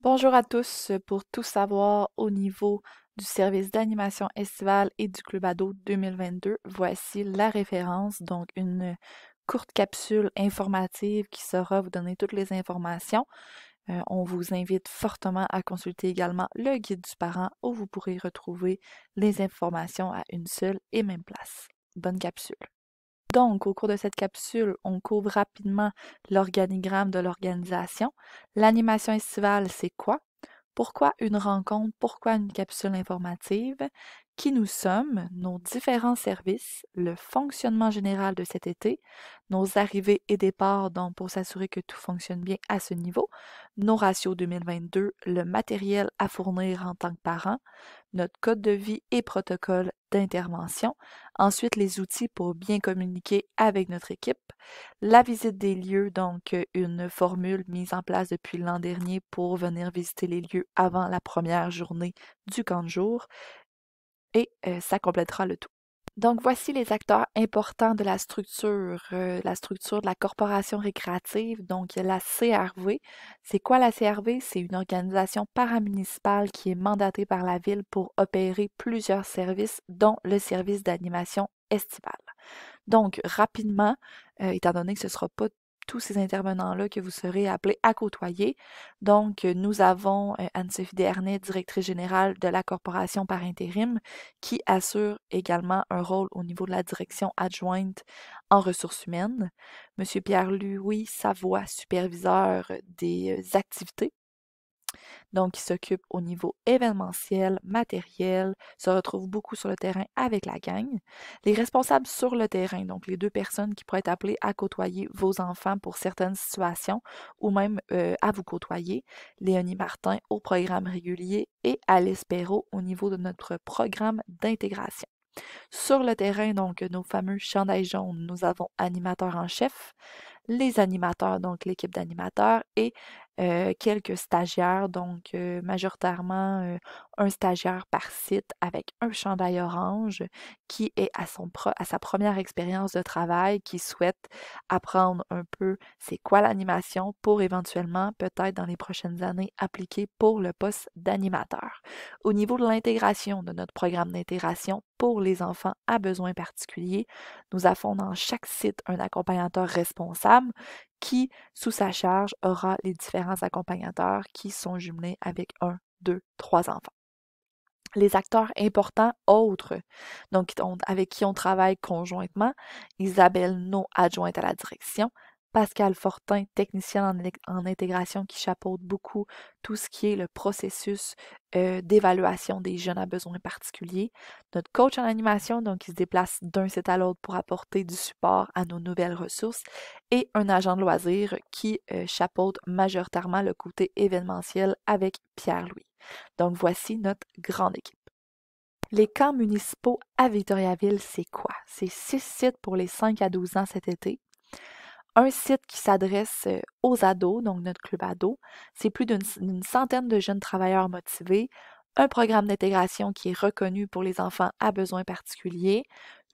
Bonjour à tous. Pour tout savoir au niveau du service d'animation estivale et du Club Ado 2022, voici la référence, donc une courte capsule informative qui saura vous donner toutes les informations. On vous invite fortement à consulter également le guide du parent où vous pourrez retrouver les informations à une seule et même place. Bonne capsule. Donc, au cours de cette capsule, on couvre rapidement l'organigramme de l'organisation. L'animation estivale, c'est quoi? Pourquoi une rencontre? Pourquoi une capsule informative? Qui nous sommes? Nos différents services? Le fonctionnement général de cet été? Nos arrivées et départs, donc pour s'assurer que tout fonctionne bien à ce niveau? Nos ratios 2022? Le matériel à fournir en tant que parent? Notre code de vie et protocole d'intervention, ensuite les outils pour bien communiquer avec notre équipe, la visite des lieux, donc une formule mise en place depuis l'an dernier pour venir visiter les lieux avant la première journée du camp de jour, et ça complétera le tout. Donc voici les acteurs importants de la structure de la corporation récréative. Donc il y a la CRV. C'est quoi la CRV? C'est une organisation paramunicipale qui est mandatée par la ville pour opérer plusieurs services, dont le service d'animation estivale. Donc rapidement, étant donné que ce ne sera pas tous ces intervenants-là que vous serez appelés à côtoyer. Donc, nous avons Anne-Sophie Desharnais, directrice générale de la corporation par intérim, qui assure également un rôle au niveau de la direction adjointe en ressources humaines. Monsieur Pierre-Louis Savoie, superviseur des activités, donc il s'occupe au niveau événementiel, matériel, se retrouve beaucoup sur le terrain avec la gang. Les responsables sur le terrain, donc les deux personnes qui pourraient être appelées à côtoyer vos enfants pour certaines situations ou même à vous côtoyer. Léonie Martin au programme régulier et Alice Perrault au niveau de notre programme d'intégration. Sur le terrain, donc, nos fameux chandails jaunes, nous avons animateurs en chef, les animateurs, donc l'équipe d'animateurs, et quelques stagiaires, donc majoritairement un stagiaire par site avec un chandail orange qui est à sa première expérience de travail, qui souhaite apprendre un peu c'est quoi l'animation pour éventuellement, peut-être dans les prochaines années, appliquer pour le poste d'animateur. Au niveau de l'intégration de notre programme d'intégration pour les enfants à besoins particuliers, nous avons dans chaque site un accompagnateur responsable qui, sous sa charge, aura les différents accompagnateurs qui sont jumelés avec un, deux, trois enfants. Les acteurs importants autres, donc avec qui on travaille conjointement, Isabelle No, adjointe à la direction, Pascal Fortin, technicienne en intégration qui chapeaute beaucoup tout ce qui est le processus d'évaluation des jeunes à besoins particuliers. Notre coach en animation, donc qui se déplace d'un site à l'autre pour apporter du support à nos nouvelles ressources. Et un agent de loisirs qui chapeaute majoritairement le côté événementiel avec Pierre-Louis. Donc voici notre grande équipe. Les camps municipaux à Victoriaville, c'est quoi? C'est 6 sites pour les 5 à 12 ans cet été. Un site qui s'adresse aux ados, donc notre club ado. C'est plus d'une centaine de jeunes travailleurs motivés. Un programme d'intégration qui est reconnu pour les enfants à besoins particuliers.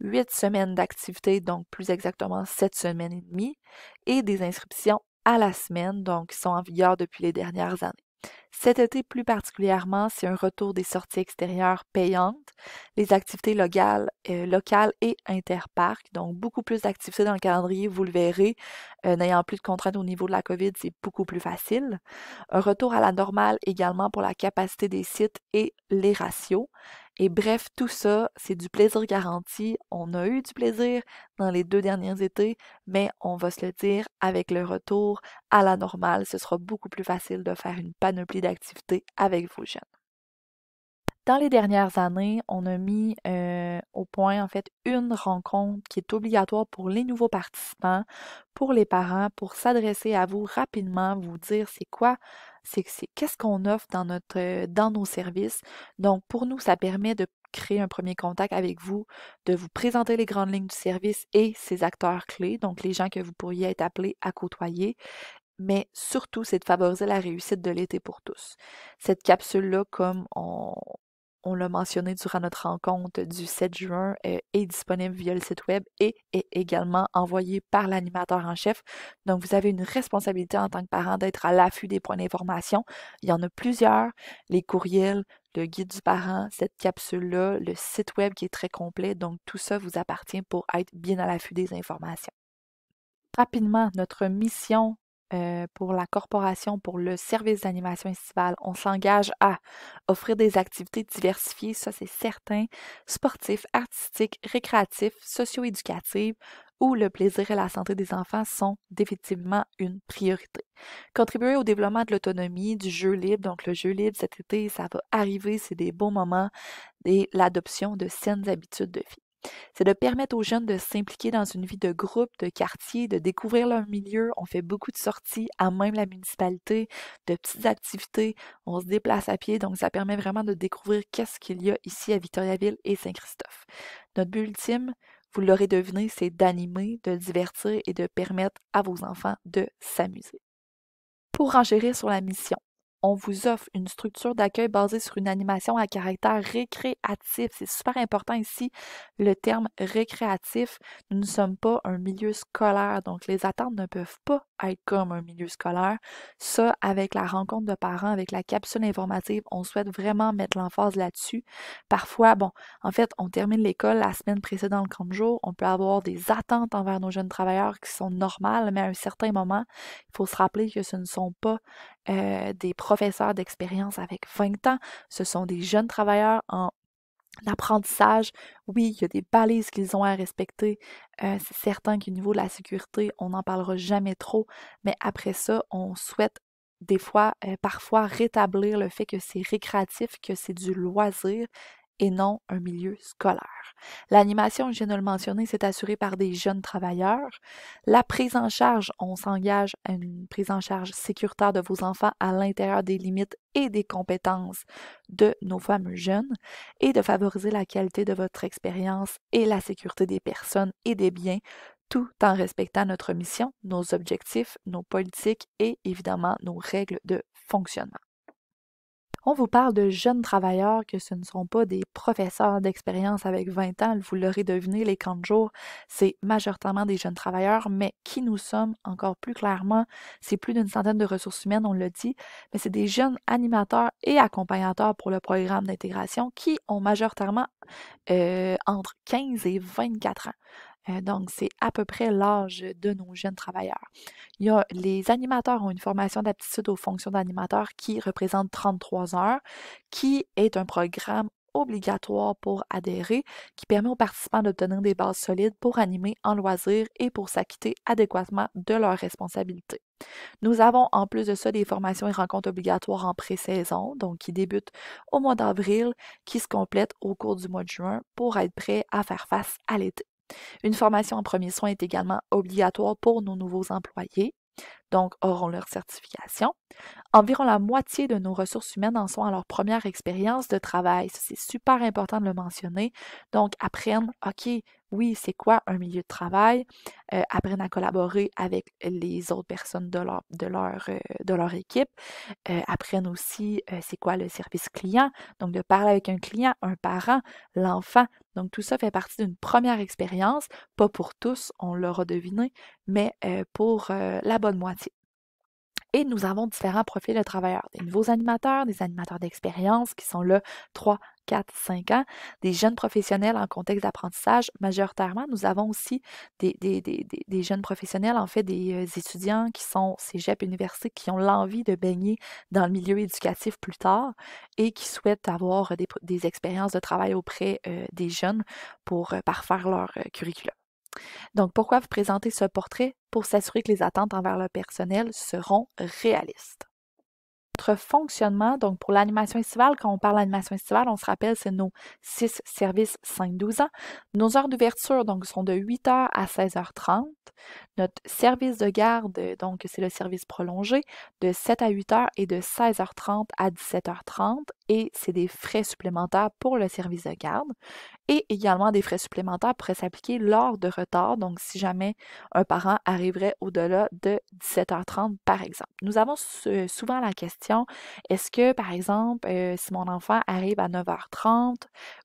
8 semaines d'activité, donc plus exactement 7 semaines et demie. Et des inscriptions à la semaine, donc qui sont en vigueur depuis les dernières années. Cet été plus particulièrement, c'est un retour des sorties extérieures payantes, les activités locales et interparcs, donc beaucoup plus d'activités dans le calendrier, vous le verrez. N'ayant plus de contraintes au niveau de la COVID, c'est beaucoup plus facile. Un retour à la normale également pour la capacité des sites et les ratios. Et bref, tout ça, c'est du plaisir garanti. On a eu du plaisir dans les 2 derniers étés, mais on va se le dire, avec le retour à la normale, ce sera beaucoup plus facile de faire une panoplie d'activités avec vos jeunes. Dans les dernières années, on a mis au point en fait une rencontre qui est obligatoire pour les nouveaux participants, pour les parents, pour s'adresser à vous rapidement, vous dire c'est quoi, qu'est-ce qu'on offre dans nos services. Donc pour nous, ça permet de créer un premier contact avec vous, de vous présenter les grandes lignes du service et ses acteurs clés, donc les gens que vous pourriez être appelés à côtoyer, mais surtout, c'est de favoriser la réussite de l'été pour tous. Cette capsule-là, comme on l'a mentionné durant notre rencontre du 7 juin, est disponible via le site web et est également envoyé par l'animateur en chef. Donc, vous avez une responsabilité en tant que parent d'être à l'affût des points d'information. Il y en a plusieurs, les courriels, le guide du parent, cette capsule-là, le site web qui est très complet. Donc, tout ça vous appartient pour être bien à l'affût des informations. Rapidement, notre mission pour la corporation, pour le service d'animation estivale, on s'engage à offrir des activités diversifiées, ça c'est certain, sportifs, artistiques, récréatifs, socio-éducatives, où le plaisir et la santé des enfants sont définitivement une priorité. Contribuer au développement de l'autonomie, du jeu libre, donc le jeu libre cet été, ça va arriver, c'est des beaux moments, et l'adoption de saines habitudes de vie. C'est de permettre aux jeunes de s'impliquer dans une vie de groupe, de quartier, de découvrir leur milieu. On fait beaucoup de sorties à même la municipalité, de petites activités. On se déplace à pied, donc ça permet vraiment de découvrir qu'est-ce qu'il y a ici à Victoriaville et Saint-Christophe. Notre but ultime, vous l'aurez deviné, c'est d'animer, de divertir et de permettre à vos enfants de s'amuser. Pour enchérir sur la mission, on vous offre une structure d'accueil basée sur une animation à caractère récréatif. C'est super important ici, le terme récréatif. Nous ne sommes pas un milieu scolaire, donc les attentes ne peuvent pas être comme un milieu scolaire. Ça, avec la rencontre de parents, avec la capsule informative, on souhaite vraiment mettre l'emphase là-dessus. Parfois, bon, en fait, on termine l'école la semaine précédente, le 30 jours. On peut avoir des attentes envers nos jeunes travailleurs qui sont normales, mais à un certain moment, il faut se rappeler que ce ne sont pas des professeurs d'expérience avec 20 ans, ce sont des jeunes travailleurs en apprentissage. Oui, il y a des balises qu'ils ont à respecter. C'est certain qu'au niveau de la sécurité, on n'en parlera jamais trop, mais après ça, on souhaite des fois, parfois rétablir le fait que c'est récréatif, que c'est du loisir et non un milieu scolaire. L'animation, je viens de le mentionner, c'est assuré par des jeunes travailleurs. La prise en charge, on s'engage à une prise en charge sécuritaire de vos enfants à l'intérieur des limites et des compétences de nos fameux jeunes et de favoriser la qualité de votre expérience et la sécurité des personnes et des biens tout en respectant notre mission, nos objectifs, nos politiques et évidemment nos règles de fonctionnement. On vous parle de jeunes travailleurs, que ce ne sont pas des professeurs d'expérience avec 20 ans, vous l'aurez deviné, les camps de jour, c'est majoritairement des jeunes travailleurs, mais qui nous sommes encore plus clairement, c'est plus d'une centaine de ressources humaines, on l'a dit, mais c'est des jeunes animateurs et accompagnateurs pour le programme d'intégration qui ont majoritairement entre 15 et 24 ans. Donc, c'est à peu près l'âge de nos jeunes travailleurs. Les animateurs ont une formation d'aptitude aux fonctions d'animateur qui représente 33 heures, qui est un programme obligatoire pour adhérer, qui permet aux participants d'obtenir des bases solides pour animer en loisir et pour s'acquitter adéquatement de leurs responsabilités. Nous avons en plus de ça des formations et rencontres obligatoires en pré-saison, donc qui débutent au mois d'avril, qui se complètent au cours du mois de juin pour être prêts à faire face à l'été. Une formation en premiers soins est également obligatoire pour nos nouveaux employés, donc auront leur certification. Environ la moitié de nos ressources humaines en sont à leur première expérience de travail. C'est super important de le mentionner. Donc, apprennent, OK, oui, c'est quoi un milieu de travail? Apprennent à collaborer avec les autres personnes de leur équipe. Apprennent aussi, c'est quoi le service client? Donc, de parler avec un client, un parent, l'enfant. Donc, tout ça fait partie d'une première expérience, pas pour tous, on l'aura deviné, mais pour la bonne moitié. Et nous avons différents profils de travailleurs. Des nouveaux animateurs, des animateurs d'expérience qui sont là 3, 4, 5 ans, des jeunes professionnels en contexte d'apprentissage. Majoritairement, nous avons aussi des jeunes professionnels, en fait, des étudiants qui sont cégep, université, qui ont l'envie de baigner dans le milieu éducatif plus tard et qui souhaitent avoir des expériences de travail auprès des jeunes pour parfaire leur curriculum. Donc, pourquoi vous présenter ce portrait? Pour s'assurer que les attentes envers le personnel seront réalistes. Notre fonctionnement, donc pour l'animation estivale, quand on parle d'animation estivale, on se rappelle, c'est nos 6 services 5-12 ans. Nos heures d'ouverture, donc, sont de 8h à 16h30. Notre service de garde, donc, c'est le service prolongé, de 7 à 8h et de 16h30 à 17h30. Et c'est des frais supplémentaires pour le service de garde. Et également, des frais supplémentaires pourraient s'appliquer lors de retard, donc si jamais un parent arriverait au-delà de 17h30, par exemple. Nous avons souvent la question, est-ce que, par exemple, si mon enfant arrive à 9h30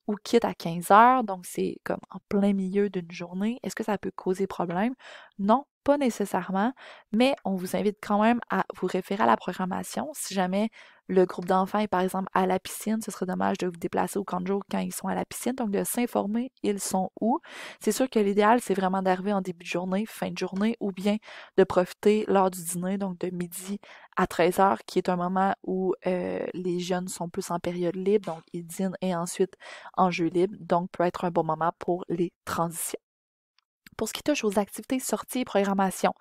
ou quitte à 15h, donc c'est comme en plein milieu d'une journée, est-ce que ça peut causer problème? Non, pas nécessairement, mais on vous invite quand même à vous référer à la programmation. Si jamais le groupe d'enfants est par exemple à la piscine, ce serait dommage de vous déplacer au camp de jour quand ils sont à la piscine, donc de s'informer ils sont où. C'est sûr que l'idéal, c'est vraiment d'arriver en début de journée, fin de journée, ou bien de profiter lors du dîner, donc de midi à 13h, qui est un moment où les jeunes sont plus en période libre, donc ils dînent et ensuite en jeu libre, donc peut être un bon moment pour les transitions. Pour ce qui touche aux activités sorties et programmation,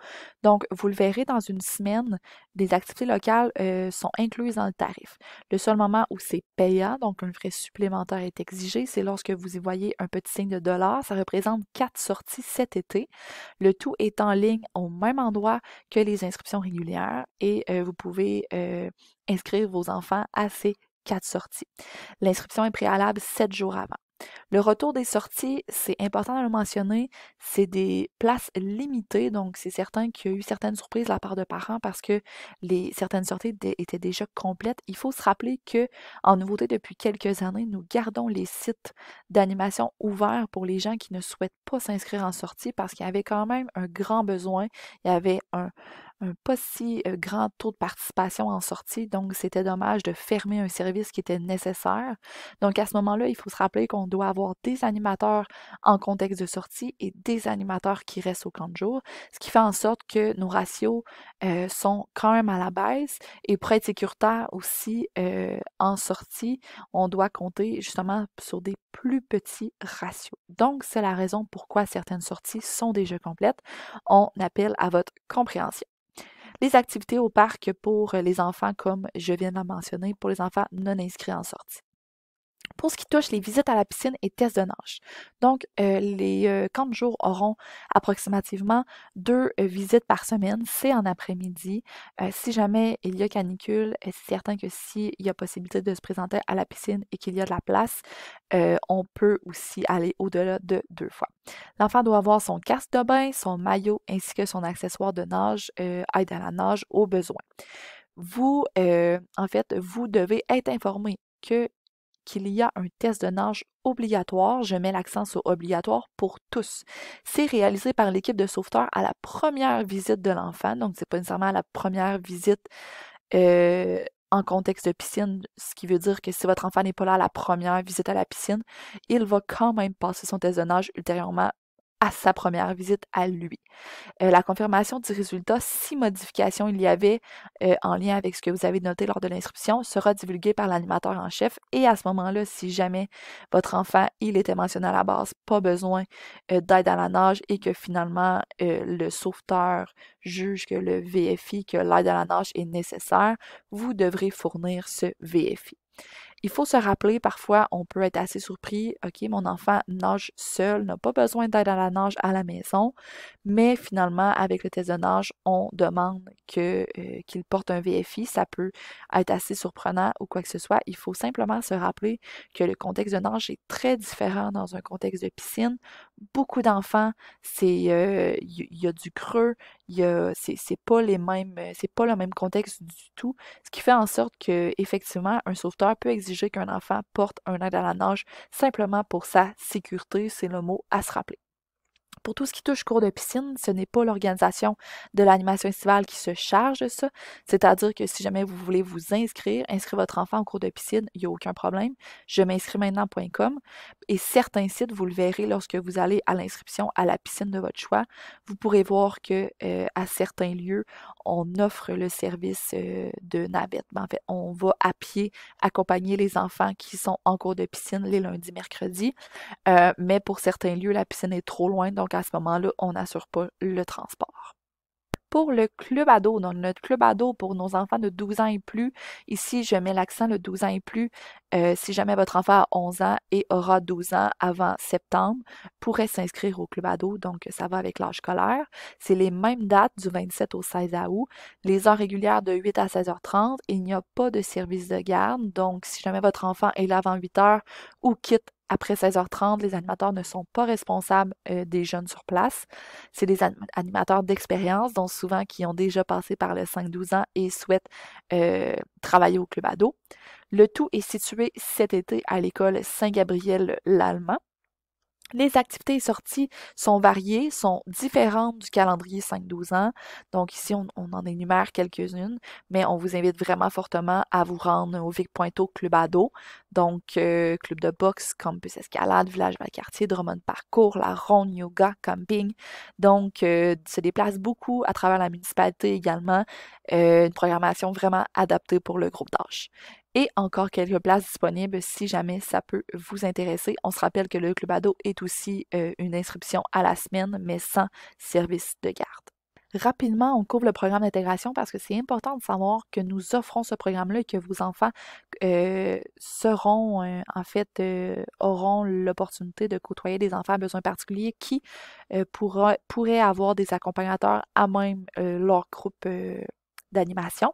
donc vous le verrez dans une semaine, des activités locales sont incluses dans le tarif. Le seul moment où c'est payant, donc un frais supplémentaire est exigé, c'est lorsque vous y voyez un petit signe de dollar. Ça représente 4 sorties cet été. Le tout est en ligne au même endroit que les inscriptions régulières et vous pouvez inscrire vos enfants à ces 4 sorties. L'inscription est préalable 7 jours avant. Le retour des sorties, c'est important de le mentionner, c'est des places limitées, donc c'est certain qu'il y a eu certaines surprises de la part de parents parce que certaines sorties étaient déjà complètes. Il faut se rappeler que, en nouveauté depuis quelques années, nous gardons les sites d'animation ouverts pour les gens qui ne souhaitent pas s'inscrire en sortie parce qu'il y avait quand même un grand besoin. Il y avait un pas si grand taux de participation en sortie, donc c'était dommage de fermer un service qui était nécessaire. Donc à ce moment-là, il faut se rappeler qu'on doit avoir des animateurs en contexte de sortie et des animateurs qui restent au camp de jour, ce qui fait en sorte que nos ratios sont quand même à la baisse et pour être sécuritaire aussi en sortie, on doit compter justement sur des plus petits ratios. Donc c'est la raison pourquoi certaines sorties sont déjà complètes. On appelle à votre compréhension. Les activités au parc pour les enfants, comme je viens de le mentionner, pour les enfants non inscrits en sortie. Pour ce qui touche les visites à la piscine et tests de nage. Donc, les camps de jour auront approximativement 2 visites par semaine. C'est en après-midi. Si jamais il y a canicule, c'est certain que s'il y a possibilité de se présenter à la piscine et qu'il y a de la place, on peut aussi aller au-delà de 2 fois. L'enfant doit avoir son casque de bain, son maillot ainsi que son accessoire de nage, aide à la nage au besoin. Vous, en fait, vous devez être informé qu'il y a un test de nage obligatoire. Je mets l'accent sur obligatoire pour tous. C'est réalisé par l'équipe de sauveteurs à la première visite de l'enfant, donc c'est pas nécessairement à la première visite en contexte de piscine, ce qui veut dire que si votre enfant n'est pas là à la première visite à la piscine, il va quand même passer son test de nage ultérieurement à sa première visite à lui. La confirmation du résultat, si modification il y avait en lien avec ce que vous avez noté lors de l'inscription, sera divulguée par l'animateur en chef et à ce moment-là, si jamais votre enfant, il était mentionné à la base, pas besoin d'aide à la nage et que finalement le sauveteur juge que le VFI, que l'aide à la nage est nécessaire, vous devrez fournir ce VFI. Il faut se rappeler, parfois, on peut être assez surpris, OK, mon enfant nage seul, n'a pas besoin d'aide à la nage à la maison, mais finalement, avec le test de nage, on demande qu'il porte un VFI. Ça peut être assez surprenant ou quoi que ce soit. Il faut simplement se rappeler que le contexte de nage est très différent dans un contexte de piscine. Beaucoup d'enfants, il y a du creux, c'est pas les mêmes, c'est pas le même contexte du tout. Ce qui fait en sorte que, effectivement, un sauveteur peut exiger qu'un enfant porte un aide à la nage simplement pour sa sécurité, c'est le mot à se rappeler. Pour tout ce qui touche cours de piscine, ce n'est pas l'organisation de l'animation estivale qui se charge de ça. C'est-à-dire que si jamais vous voulez vous inscrire votre enfant au cours de piscine, il n'y a aucun problème. Je m'inscris maintenant.com et certains sites, vous le verrez lorsque vous allez à l'inscription à la piscine de votre choix, vous pourrez voir que à certains lieux, on offre le service de navette. En fait, on va à pied accompagner les enfants qui sont en cours de piscine les lundis, mercredis. Mais pour certains lieux, la piscine est trop loin, donc à ce moment-là, on n'assure pas le transport. Pour le club ado, donc notre club ado pour nos enfants de 12 ans et plus, ici je mets l'accent le 12 ans et plus, si jamais votre enfant a 11 ans et aura 12 ans avant septembre, pourrait s'inscrire au club ado, donc ça va avec l'âge scolaire. C'est les mêmes dates du 27 au 16 août, les heures régulières de 8 à 16h30, il n'y a pas de service de garde, donc si jamais votre enfant est là avant 8 heures ou quitte après 16h30, les animateurs ne sont pas responsables des jeunes sur place. C'est des animateurs d'expérience, donc souvent qui ont déjà passé par le 5-12 ans et souhaitent travailler au club ado. Le tout est situé cet été à l'école Saint-Gabriel-l'Allemand. Les activités et sorties sont variées, sont différentes du calendrier 5-12 ans. Donc ici, on en énumère quelques-unes, mais on vous invite vraiment fortement à vous rendre au Vic-Pointeau Club Ado. Donc, club de boxe, campus escalade, village Valcartier, Drummond Parcours, la ronde, yoga, camping. Donc, se déplace beaucoup à travers la municipalité également. Une programmation vraiment adaptée pour le groupe d'âge. Et encore quelques places disponibles si jamais ça peut vous intéresser. On se rappelle que le Club Ado est aussi une inscription à la semaine, mais sans service de garde. Rapidement, on couvre le programme d'intégration parce que c'est important de savoir que nous offrons ce programme-là et que vos enfants auront l'opportunité de côtoyer des enfants à besoins particuliers qui pourraient avoir des accompagnateurs à même leur groupe d'animation.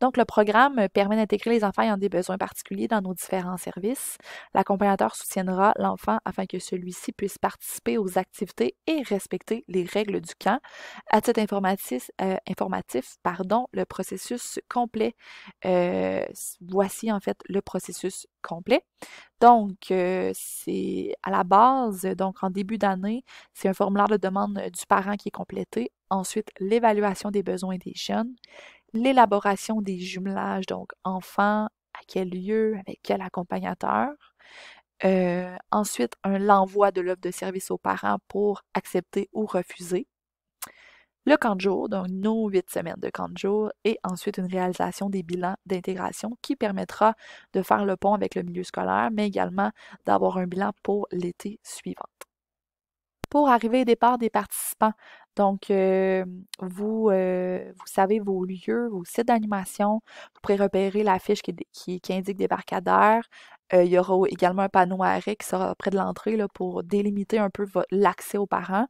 Donc, le programme permet d'intégrer les enfants ayant des besoins particuliers dans nos différents services. L'accompagnateur soutiendra l'enfant afin que celui-ci puisse participer aux activités et respecter les règles du camp. À titre informatif, le processus complet. Voici en fait le processus complet. Donc, c'est à la base, donc en début d'année, c'est un formulaire de demande du parent qui est complété. Ensuite, l'évaluation des besoins des jeunes, l'élaboration des jumelages, donc enfants, à quel lieu, avec quel accompagnateur. Ensuite, l'envoi de l'offre de service aux parents pour accepter ou refuser. Le camp de jour, donc nos 8 semaines de camp de jour, et ensuite une réalisation des bilans d'intégration qui permettra de faire le pont avec le milieu scolaire, mais également d'avoir un bilan pour l'été suivant. Pour arriver et départ des participants, donc vous savez vos lieux, vos sites d'animation, vous pourrez repérer la fiche qui indique débarcadère. Il y aura également un panneau à arrêt qui sera près de l'entrée là, pour délimiter un peu l'accès aux parents.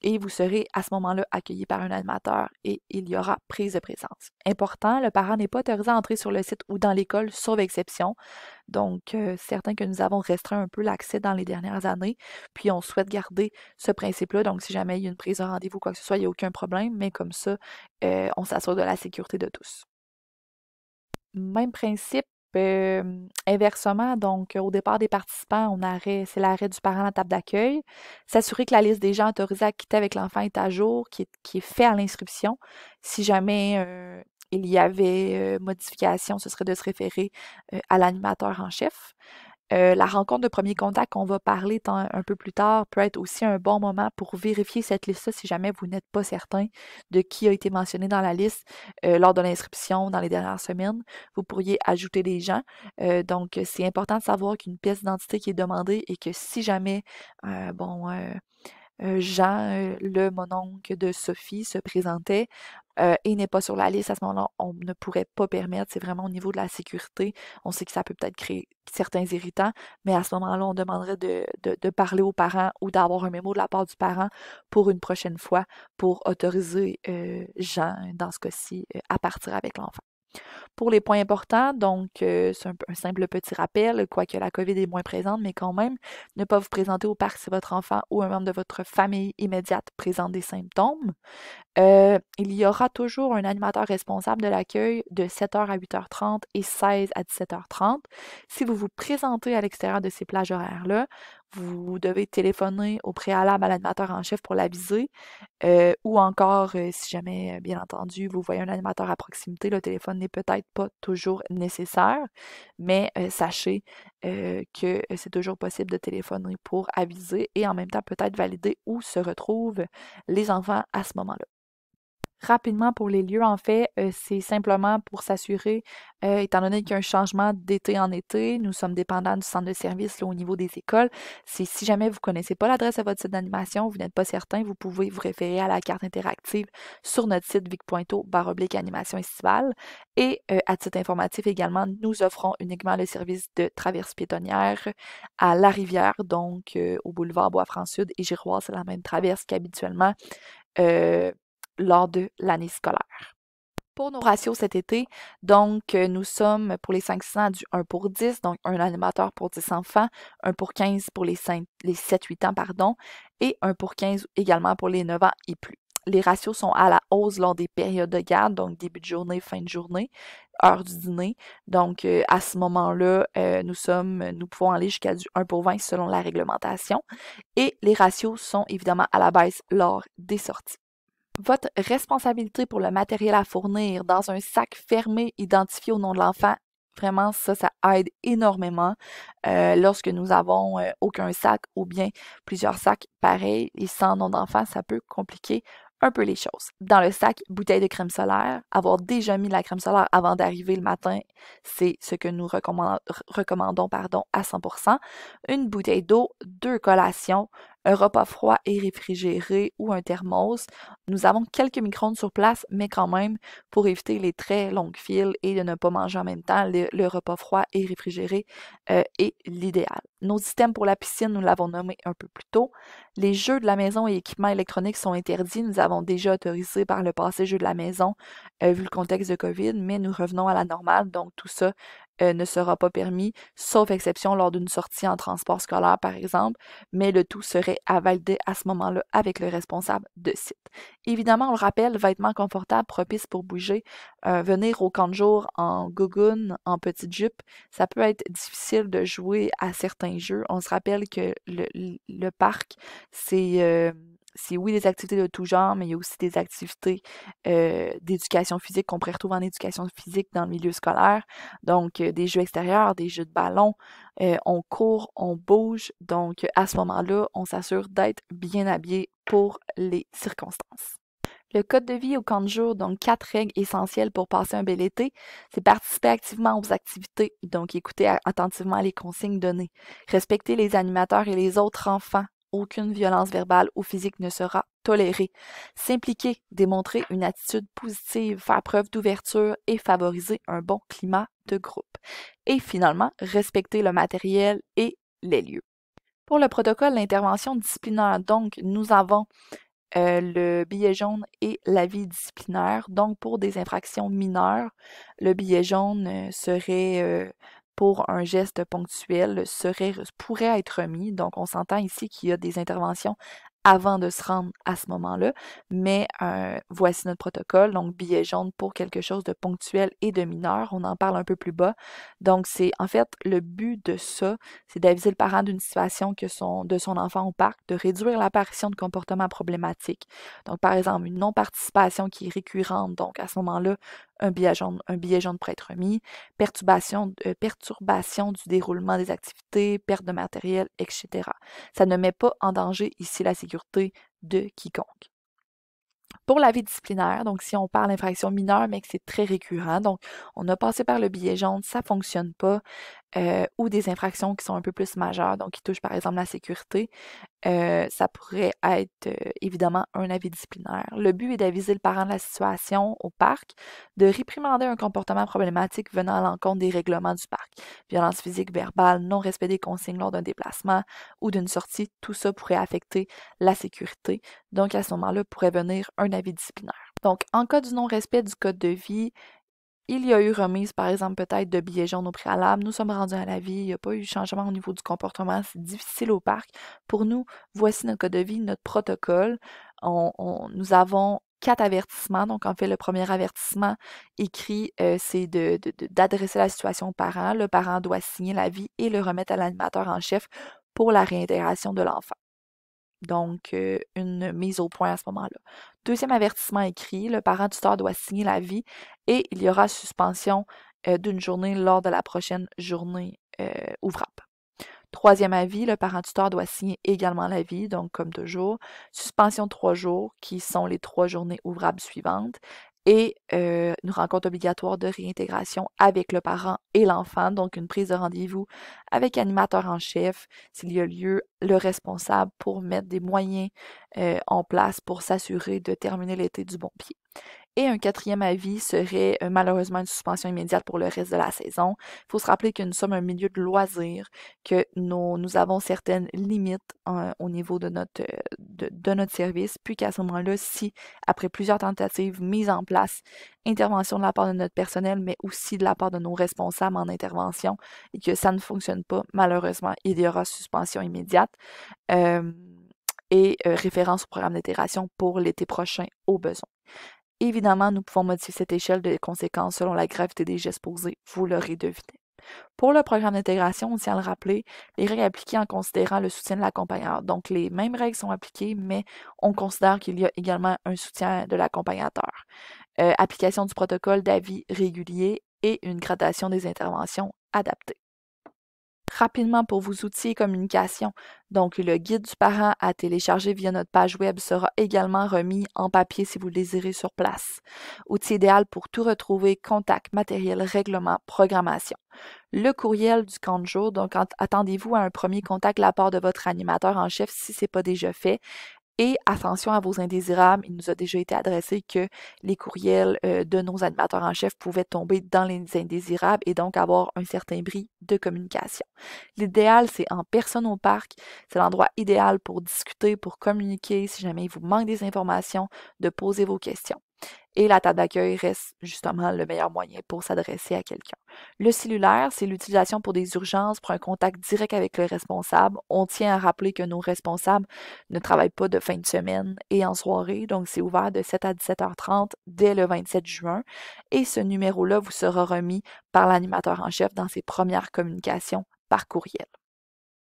Et vous serez à ce moment-là accueilli par un animateur et il y aura prise de présence. Important, le parent n'est pas autorisé à entrer sur le site ou dans l'école, sauf exception. Donc, certain que nous avons restreint un peu l'accès dans les dernières années, puis on souhaite garder ce principe-là. Donc, si jamais il y a une prise de rendez-vous ou quoi que ce soit, il n'y a aucun problème, mais comme ça, on s'assure de la sécurité de tous. Même principe, inversement, donc au départ des participants, c'est l'arrêt du parent à la table d'accueil. S'assurer que la liste des gens autorisés à quitter avec l'enfant est à jour, qui est fait à l'inscription. Si jamais il y avait modification, ce serait de se référer à l'animateur en chef. La rencontre de premier contact qu'on va parler un peu plus tard peut être aussi un bon moment pour vérifier cette liste-là si jamais vous n'êtes pas certain de qui a été mentionné dans la liste lors de l'inscription dans les dernières semaines. Vous pourriez ajouter des gens. Donc, c'est important de savoir qu'une pièce d'identité qui est demandée et que si jamais, Jean, le mononcle de Sophie, se présentait et n'est pas sur la liste, à ce moment-là, on ne pourrait pas permettre. C'est vraiment au niveau de la sécurité. On sait que ça peut peut-être créer certains irritants, mais à ce moment-là, on demanderait de parler aux parents ou d'avoir un mémo de la part du parent pour une prochaine fois pour autoriser Jean, dans ce cas-ci, à partir avec l'enfant. Pour les points importants, donc c'est un simple petit rappel, quoique la COVID est moins présente, mais quand même, ne pas vous présenter au parc si votre enfant ou un membre de votre famille immédiate présente des symptômes. Il y aura toujours un animateur responsable de l'accueil de 7h à 8h30 et 16 à 17h30. Si vous vous présentez à l'extérieur de ces plages horaires-là, vous devez téléphoner au préalable à l'animateur en chef pour l'aviser. Ou encore, si jamais, bien entendu, vous voyez un animateur à proximité, le téléphone n'est peut-être pas toujours nécessaire, mais sachez que c'est toujours possible de téléphoner pour aviser et en même temps peut-être valider où se retrouvent les enfants à ce moment-là. Rapidement pour les lieux, en fait, c'est simplement pour s'assurer, étant donné qu'il y a un changement d'été en été, nous sommes dépendants du centre de service là, au niveau des écoles. C'est si jamais vous ne connaissez pas l'adresse de votre site d'animation, vous n'êtes pas certain, vous pouvez vous référer à la carte interactive sur notre site vic.to/animation estivale. Et à titre informatif également, nous offrons uniquement le service de traverse piétonnière à La Rivière, donc au boulevard Bois-Franc-Sud et Giroir, c'est la même traverse qu'habituellement. Lors de l'année scolaire. Pour nos ratios cet été, donc nous sommes pour les 5-6 ans du 1 pour 10, donc un animateur pour 10 enfants, 1 pour 15 pour les 7-8 ans, pardon, et 1 pour 15 également pour les 9 ans et plus. Les ratios sont à la hausse lors des périodes de garde, donc début de journée, fin de journée, heure du dîner. Donc à ce moment-là, nous pouvons aller jusqu'à du 1 pour 20 selon la réglementation. Et les ratios sont évidemment à la baisse lors des sorties. Votre responsabilité pour le matériel à fournir dans un sac fermé identifié au nom de l'enfant, vraiment ça aide énormément lorsque nous avons aucun sac ou bien plusieurs sacs pareils et sans nom d'enfant, ça peut compliquer un peu les choses. Dans le sac, bouteille de crème solaire, avoir déjà mis la crème solaire avant d'arriver le matin, c'est ce que nous recommandons à 100%. Une bouteille d'eau, 2 collations, un repas froid et réfrigéré ou un thermos. Nous avons quelques micro-ondes sur place, mais quand même, pour éviter les très longues files et de ne pas manger en même temps, le repas froid et réfrigéré est l'idéal. Nos systèmes pour la piscine, nous l'avons nommé un peu plus tôt. Les jeux de la maison et équipements électroniques sont interdits. Nous avons déjà autorisé par le passé jeux de la maison, vu le contexte de COVID, mais nous revenons à la normale, donc tout ça ne sera pas permis, sauf exception lors d'une sortie en transport scolaire, par exemple, mais le tout serait à valider à ce moment-là avec le responsable de site. Évidemment, on le rappelle, vêtements confortables, propices pour bouger, venir au camp de jour en gougoune, en petite jupe, ça peut être difficile de jouer à certains jeux. On se rappelle que le parc, c'est oui des activités de tout genre, mais il y a aussi des activités d'éducation physique qu'on pourrait retrouver en éducation physique dans le milieu scolaire. Donc, des jeux extérieurs, des jeux de ballon, on court, on bouge. Donc, à ce moment-là, on s'assure d'être bien habillé pour les circonstances. Le code de vie au camp de jour, donc 4 règles essentielles pour passer un bel été, c'est participer activement aux activités, donc écouter attentivement les consignes données, respecter les animateurs et les autres enfants. Aucune violence verbale ou physique ne sera tolérée. S'impliquer, démontrer une attitude positive, faire preuve d'ouverture et favoriser un bon climat de groupe. Et finalement, respecter le matériel et les lieux. Pour le protocole d'intervention disciplinaire, donc, nous avons le billet jaune et l'avis disciplinaire. Donc, pour des infractions mineures, le billet jaune serait pour un geste ponctuel pourrait être remis. Donc, on s'entend ici qu'il y a des interventions avant de se rendre à ce moment-là, mais voici notre protocole, donc billet jaune pour quelque chose de ponctuel et de mineur, on en parle un peu plus bas. Donc, c'est en fait le but de ça, c'est d'aviser le parent d'une situation de son enfant au parc, de réduire l'apparition de comportements problématiques. Donc, par exemple, une non-participation qui est récurrente, donc à ce moment-là, un billet jaune pourrait être remis, perturbation du déroulement des activités, perte de matériel, etc. Ça ne met pas en danger ici la sécurité de quiconque. Pour l'avis disciplinaire, donc si on parle d'infraction mineure, mais que c'est très récurrent, donc on a passé par le billet jaune, ça ne fonctionne pas, ou des infractions qui sont un peu plus majeures, donc qui touchent par exemple la sécurité, ça pourrait être évidemment un avis disciplinaire. Le but est d'aviser le parent de la situation au parc, de réprimander un comportement problématique venant à l'encontre des règlements du parc. Violence physique, verbale, non-respect des consignes lors d'un déplacement ou d'une sortie, tout ça pourrait affecter la sécurité. Donc à ce moment-là, pourrait venir un avis disciplinaire. Donc en cas du non-respect du code de vie, il y a eu remise, par exemple, peut-être de billets jaunes au préalable. Nous sommes rendus à l'avis. Il n'y a pas eu changement au niveau du comportement. C'est difficile au parc. Pour nous, voici notre code de vie, notre protocole. Nous avons 4 avertissements. Donc, en fait, le premier avertissement écrit, c'est d'adresser la situation au parent. Le parent doit signer l'avis et le remettre à l'animateur en chef pour la réintégration de l'enfant. Donc, une mise au point à ce moment-là. Deuxième avertissement écrit, le parent tuteur doit signer l'avis et il y aura suspension d'une journée lors de la prochaine journée ouvrable. Troisième avis, le parent tuteur doit signer également l'avis, donc comme toujours, suspension de 3 jours, qui sont les 3 journées ouvrables suivantes, et une rencontre obligatoire de réintégration avec le parent et l'enfant, donc une prise de rendez-vous avec animateur en chef, s'il y a lieu, le responsable pour mettre des moyens en place pour s'assurer de terminer l'été du bon pied. Et un quatrième avis serait malheureusement une suspension immédiate pour le reste de la saison. Il faut se rappeler que nous sommes un milieu de loisirs, que nous avons certaines limites au niveau de notre service, puis qu'à ce moment-là, si après plusieurs tentatives mises en place, intervention de la part de notre personnel, mais aussi de la part de nos responsables en intervention, et que ça ne fonctionne pas, malheureusement, il y aura suspension immédiate et référence au programme d'intégration pour l'été prochain au besoin. Évidemment, nous pouvons modifier cette échelle de conséquences selon la gravité des gestes posés, vous l'aurez deviné. Pour le programme d'intégration, on tient à le rappeler, les règles appliquées en considérant le soutien de l'accompagnateur. Donc, les mêmes règles sont appliquées, mais on considère qu'il y a également un soutien de l'accompagnateur. Application du protocole d'avis régulier et une gradation des interventions adaptées. Rapidement pour vos outils et communication. Donc, le guide du parent à télécharger via notre page web sera également remis en papier si vous le désirez sur place. Outil idéal pour tout retrouver, contact, matériel, règlement, programmation. Le courriel du camp de jour, donc attendez-vous à un premier contact de la part de votre animateur en chef si ce n'est pas déjà fait. Et attention à vos indésirables, il nous a déjà été adressé que les courriels de nos animateurs en chef pouvaient tomber dans les indésirables et donc avoir un certain bris de communication. L'idéal, c'est en personne au parc. C'est l'endroit idéal pour discuter, pour communiquer, si jamais il vous manque des informations, de poser vos questions. Et la table d'accueil reste justement le meilleur moyen pour s'adresser à quelqu'un. Le cellulaire, c'est l'utilisation pour des urgences, pour un contact direct avec le responsable. On tient à rappeler que nos responsables ne travaillent pas de fin de semaine et en soirée, donc c'est ouvert de 7 à 17h30 dès le 27 juin. Et ce numéro-là vous sera remis par l'animateur en chef dans ses premières communications par courriel.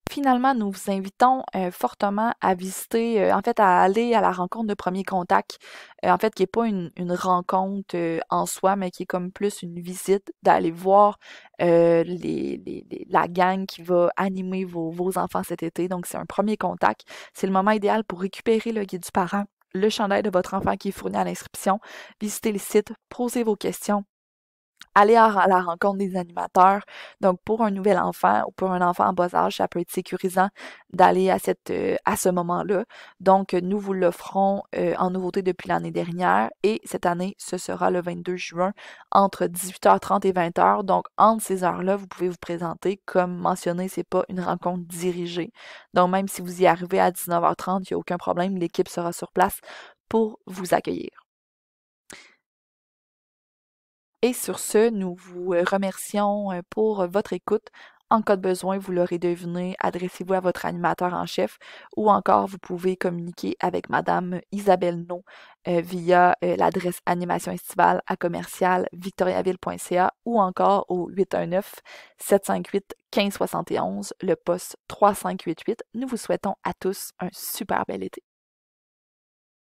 Finalement, nous vous invitons fortement à visiter, en fait, à aller à la rencontre de premier contact, en fait, qui n'est pas une rencontre en soi, mais qui est comme plus une visite, d'aller voir la gang qui va animer vos enfants cet été. Donc, c'est un premier contact. C'est le moment idéal pour récupérer le guide du parent, le chandail de votre enfant qui est fourni à l'inscription, visiter les sites, poser vos questions. Aller à la rencontre des animateurs. Donc, pour un nouvel enfant ou pour un enfant en bas âge, ça peut être sécurisant d'aller à ce moment-là. Donc, nous vous l'offrons en nouveauté depuis l'année dernière et cette année, ce sera le 22 juin entre 18h30 et 20h. Donc, entre ces heures-là, vous pouvez vous présenter. Comme mentionné, c'est pas une rencontre dirigée. Donc, même si vous y arrivez à 19h30, il n'y a aucun problème. L'équipe sera sur place pour vous accueillir. Et sur ce, nous vous remercions pour votre écoute. En cas de besoin, vous l'aurez deviné, adressez-vous à votre animateur en chef ou encore vous pouvez communiquer avec Madame Isabelle No via l'adresse animation estivale à commercial victoriaville.ca ou encore au 819-758-1571, le poste 3588. Nous vous souhaitons à tous un super bel été.